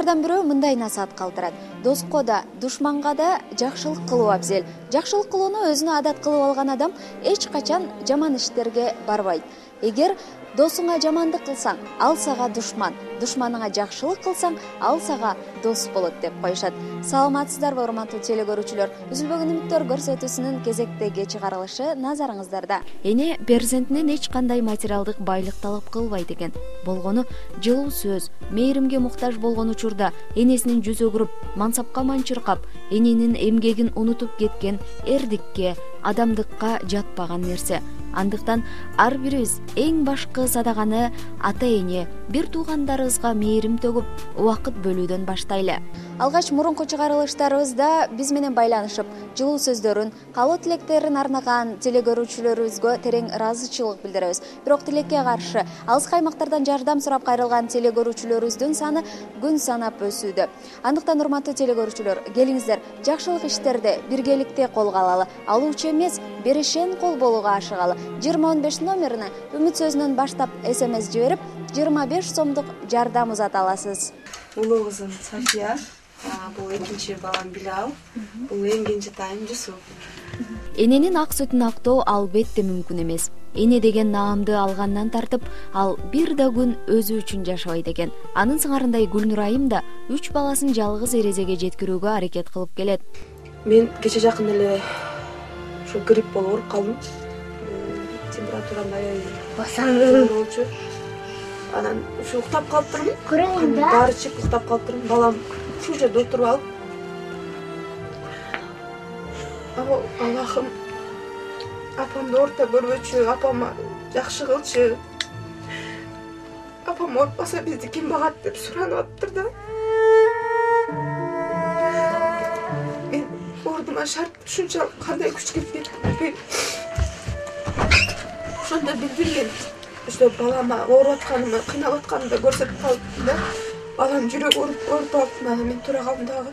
Алардан бирөө мындай насаат калтырат: доска да, душманга да жакшылык кылуу абзел. Жакшылык кылууну өзүнө адат кылып алган адам эч качан жаман иштерге барбайт. Эгер досуңа жамандык кылсаң, ал сага душман, душманыңа жакшылык кылсаң, ал сага дос болот деп коюшат. Саламатсыздарбы, урматтуу телегөрүүчүлөр? Үзүлбөгөн үмүттөр көрсөтүүсүнүн кезектеги чыгарылышы назарыңыздарда. Эне перзентинен эч кандай материалдык байлык талап кылбайт экен. Болгону жылуу сөз, мээримге муктаж болгон учурда энесинин жүзү көрүп, мансапка манчыркап, эненин эмгегин унутуп кеткен эрдикке, адамдыкка жатпаган нерсе. Андыктан ар бирибиз эң башкы садаганы ата-эне, бир туугандарыбызга мээрим төгүп, убакыт бөлүүдөн баштайлы. Алгач мурунку чыгарылыштарыбызда биз менен байланышып, жылуу сөздөрүн, каалоо тилектерин арнаган телегөрүүчүлөрүбүзгө терең ыраазычылык билдиребиз. Бирок тилекке каршы алыскы аймактардан жардам сурап кайрылган телегөрүүчүлөрүбүздүн саны күн санап өсүүдө. Андыктан урматтуу телегөрүүчүлөр, келиңиздер, жакшылык иштерди биргеликте колго алалы, алуучу эмес, беришен кол болууга ашыгалы. 2015 номерине үмүт сөзүнөн баштап СМС жиберип, 25 сомдук жардам узата аласыз. Улуу кызым София, бул экинчи балам Билал, бул эң кенжетайым Жусуп. Эненин ак сүтүн актоо албетте мүмкүн эмес. Эне деген наамды алгандан тартып, ал бир да күн өзү үчүн жашабайт экен. Анын сыңарындай Гүлнурайым да 3 баласын жалгыз эрезеге жеткирүүгө аракет кылып келет. Мен кече жакын эле ушу грипп болуп ооруп калдым. Температурам аябай болчу. Анан ушу уктап калыптырмын. Дары ичип уктап калыптырмын. Балам ушул жерде отуруп алып, Аллахым, апамды орта көрбөчү, апама жакшы кылчы. Апам оорутпаса бизди ким багат деп суранып атыптыр да. Мен ордума шарт ушунчалык кандай күч кеткен. Ошондо билдим мен. Ошо балама ооруп атканымды, кыйналып атканымды көрсөтүп калдым да. Балам жүрөк ооруп калып, мен тура калдым дагы.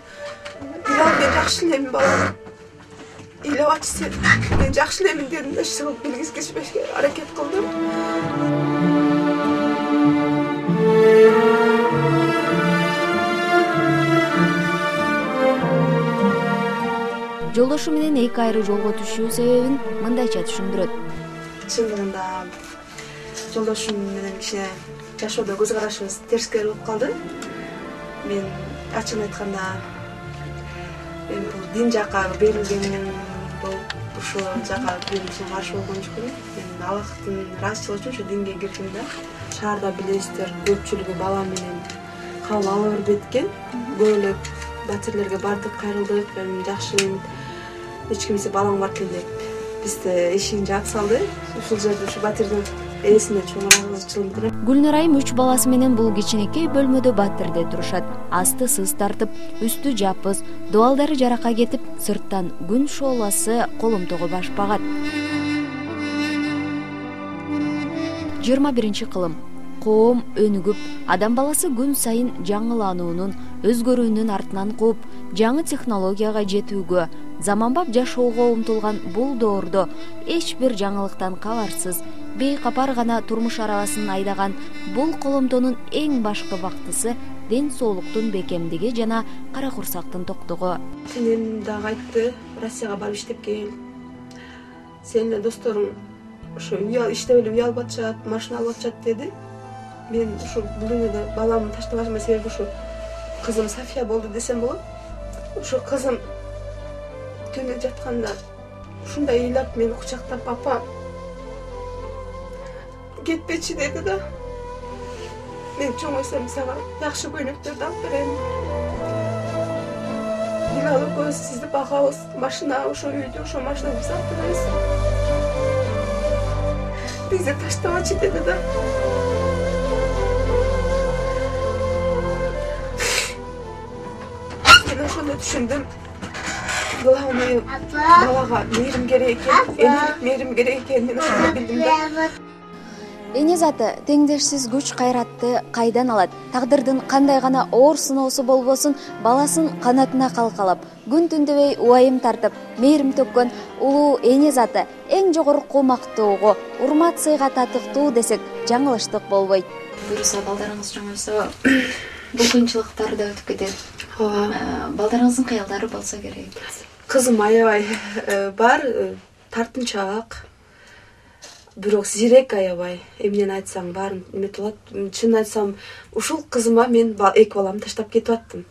Билал, мен жакшы элемин балам. Ыйлабачы сен, мен жакшы элемин дедим да, чыгып билгизбешке аракет кылдым. Жолдошу менен эки айры жолго түшүү себебин мындайча түшүндүрөт. Чындыгында жолдошум менен кичине жашоодо көз карашыбыз терскей болуп калды. Мен ачыгын айтканда, мен бул дин жакка берилгеним болуп, ушул жакка биринчи каршы болгон жокмун. Мен Аллахтын ыраазычылыгы үчүн ушу динге кирдим да. Шаарда билесиздер, көпчүлүгү бала менен кабыл ала бербейт экен. Көп эле батирлерге бардык, кайрылдык, мен жакшы элем. Эч кимсе балаң бар экен деп бизди эшигин жаап салды. Ушул жерде ушу батирдин ээсине чоң ыраазычылыгымды билдирем. Гүлнурайым 3 баласы менен бул кичинекей бөлмөдө батирде турушат. Асты сыз тартып, үстү жапыз, дуалдары жаракка кетип, сырттан күн шооласы колумтого баш багат. 21 кылым. Коом өнүгүп, адам баласы күн сайын жаңылануунун, өзгөрүүнүн артынан кууп, жаңы технологияга жетүүгө, заманбап жашоого умтулган бул доордо эч бир жаңылыктан кабарсыз, бейкапар гана турмуш арабасын айдаган бул коломтонун эң башкы бактысы ден соолуктун бекемдиги жана кара курсактын токтугу. Энем дагы айтты, Россияга барып иштеп кел. Сен эле досторуң ошо иштеп эле үй алып атышат, машина алып атышат деди. Мен ушу бул дүйнөдө баламды таштабашыма себеби ушу кызым София болду десем болот. Ушу кызым түнү жатканда ушундай ыйлап мени кучактап, апа кетпечи деди да. Мен чоңойсом сага жакшы көйнөктөрдү алып берем. Билал экөөбүз сизди багабыз, машина, ошо үйдү, ошо машинаны биз алып беребиз. Бизди таштабачы деди да. Мен ошондо түшүндүм. Главное, балага мээрим керек экен, энелик мээрим керек экен, мен ошондо билдим да. Эне заты теңдешсиз күч кайратты кайдан алат? Тагдырдын кандай гана оор сыноосу болбосун, баласын канатына калкалап, күн түндөбөй убайым тартып, мээрим төккөн улуу эне заты эң жогорку мактоого, урмат сыйга татыктуу десек жаңылыштык болбойт. Буюрса балдарыңыз чоңойсо бул кыйынчылыктар да өтүп кетет. Ооба. Балдарыңыздын кыялдары болсо керек. Кызым аябай бар, тартынчаак. Бирок зирек аябай. Эмнени айтсаң баарын эметип алат. Чынын айтсам, ушул кызыма мен эки баламды таштап кетип аттым.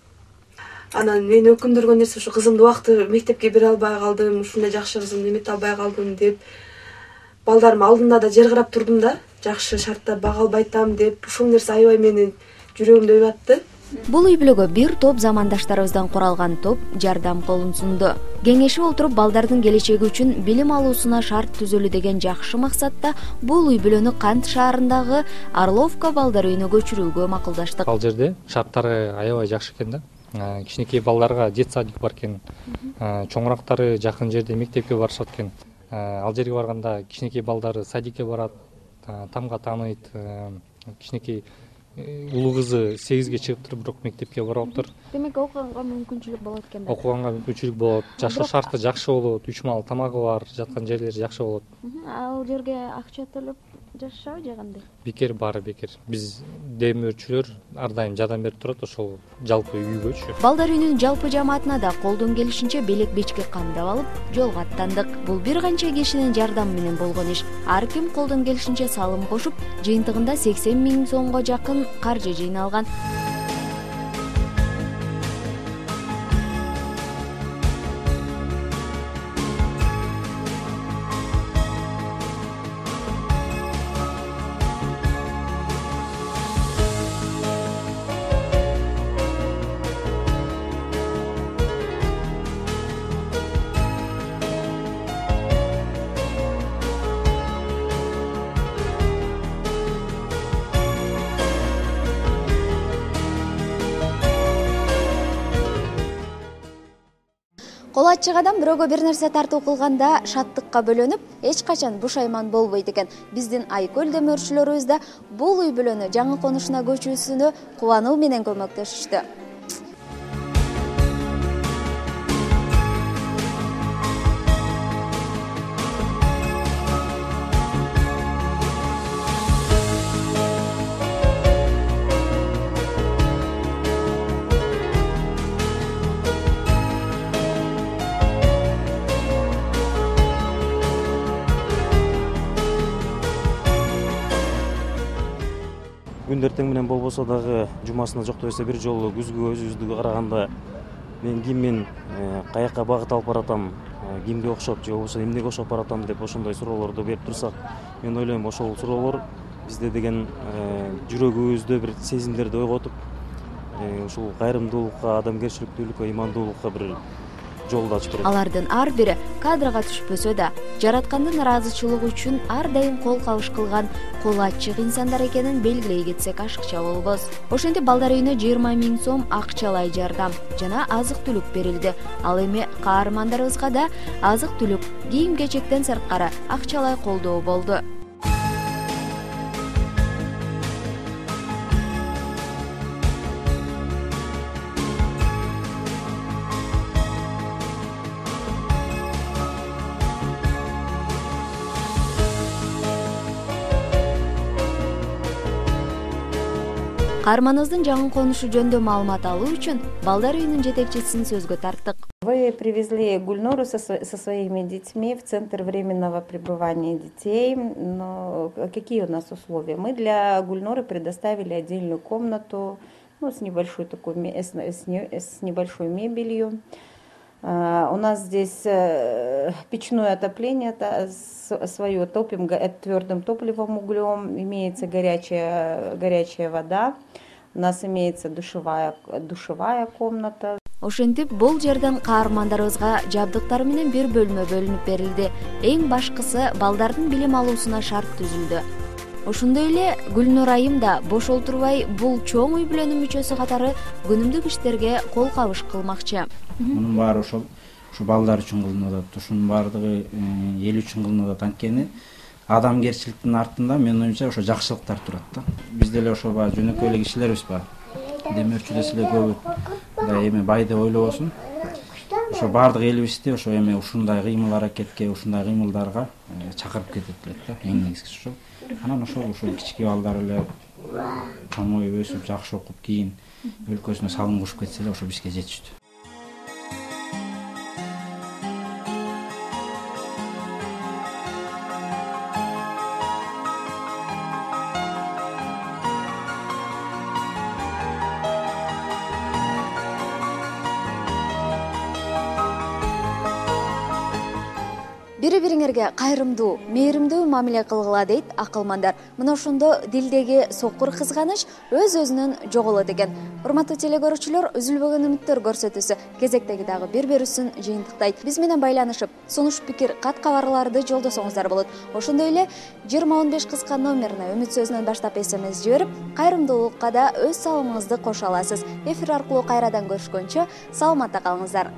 Анан мени өкүндүргөн нерсе ушу кызымды убакыты мектепке бере албай калдым, ушундай жакшы кызымды эмете албай калдым деп. Балдарым алдында да жер карап турдум да, жакшы шартта бага албай атам деп. Ушул нерсе аябай менин жүрөгүмдө уятты. Бул үй-бүлөгө бир топ замандаштарыбыздан куралган топ жардам колун сунду. Кеңешип отуруп балдардын келечеги үчүн билим алуусуна шарт түзөлү деген жакшы максатта бул үй-бүлөнү Кант шаарындагы Орловка балдар үйүнө көчүрүүгө макулдаштык. Ал жерде шарттары аябай жакшы экен да. Кичинекей балдарга детсадик бар экен. Чоңурактары жакын жерде мектепке барышат экен. Ал жерге барганда кичинекей балдары садикке барат, тамга тааныйт. Кичинекей улуу кызы 8ге чыгып туруп, бирок мектепке бараптыр. Демек окуганга мүмкүнчүлүк болот экен да. Окуганга мүмкүнчүлүк болот. Жашоо шарты жакшы болот, 3 маал тамагы бар, жаткан жерлери жакшы болот. Ал жерге акча төлөп жашашабы же кандай? Бекер, баары бекер. Биз демөөрчүлөр ар дайым жардам берип турат ошол жалпы үйгөчү. Балдар үйүнүн жалпы жамаатына да колдон келишинче белек бечке камдап алып, жолго аттандык. Бул бир канча кишинин жардамы менен болгон иш. Ар ким колдон келишинче салым кошуп, жыйынтыгында 80 000 сомго жакын каржы жыйналган. Кол ачык адам бирөөгө бир нерсе тартуу кылганда шаттыкка бөлөнүп, эч качан бушайман болбойт экен. Биздин Айкөл демөөрчүлөрүбүз да бул үй-бүлөнү жаңы конушуна көчүүсүнө кубануу менен көмөктөшүштү. Күн эртең менен болбосо дагы жумасына жокто берсе бир жолу күзгү өзүбүздү караганда мен киммен каяка багыт алып баратам, кимге окшоп же болбосо эмнеге окшоп баратам деп ошондой суроолорду берип турсак, мен ойлойм ошол суроолор бизде деген жүрөгүбүздө бир сезимдерди ойготуп, ушул кайрымдуулукка, адамгерчиликтүүлүккө, имандуулукка бир жолду ачып берет. Алардын ар бири кадрга түшпөсө да, жараткандын ыраазычылыгы үчүн ар дайым кол кабыш кылган кол ачык инсандар экенин белгилей кетсек ашыкча болбос. Ошентип балдар үйүнө 20 000 сом акчалай жардам жана азык-түлүк берилди. Ал эми каармандарыбызга да азык-түлүк, кийим-кечектен сырткары акчалай колдоо болду. Каарманыбыздын жаңы конушу жөнүндө маалымат алуу үчүн балдар үйүнүн жетекчисин сөзгө тарттык. Вы привезли Гульнуру со своими детьми в Центр временного пребывания детей. Но какие у нас условия? Мы для Гульнуры предоставили отдельную комнату, с небольшой такой, с небольшой мебелью. У нас здесь печное отопление свое, топим твердым топливом, углем, имеется горячая вода, у нас имеется душевая комната. Ошентип бул жерден каармандарыбызга жабдыктар менен бир бөлмө бөлүнүп берилди. Эң башкысы балдардын билим алуусуна шарт түзүлдү. Ошондой эле Гүлнур айым да бош олтурбай бул чоң үй-бүлөнүн мүчөсү катары күнүмдүк иштерге кол кабыш кылмакчы. Мунун баары ошол балдар үчүн кылынып атат. Ушунун баардыгы эл үчүн кылынып атат. Анткени адамгерчиликтин артында менин оюмча ошо жакшылыктар турат да. Биз деле ошо баягы жөнөкөй эле кишилербиз баягы. Демөөрчү десе эле көбү мындай эми бай деп ойлобосун. Ошо баардык элибизди ошо эми ушундай кыймыл аракетке, ушундай кыймылдарга чакырып кетет элек да. Эң негизгиси ошо. Анан ошол кички балдар эле томой өсүп жакшы окуп кийин өлкөсүнө салым кошуп кетсе эле ошо бизге жетиштүү. Бири бириңерге кайрымдуу, мээримдүү мамиле кылгыла дейт акылмандар. Мына ошондо дилдеги сокур кызганыч өз-өзүнөн жоголот экен. Урматтуу телегөрүүчүлөр, үзүлбөгөн үмүттөр көрсөтүүсү кезектеги дагы берүүсүн жыйынтыктайт. Биз менен байланышып, сунуш пикир, кат кабарларды жолдосоңуздар болот. Ошондой эле 2015 кыска номерине үмүт сөзүнөн баштап СМС жиберип, кайрымдуулукка да өз салымыңызды кошо аласыз. Эфир аркылуу кайрадан көрүшкөнчө саламатта калыңыздар.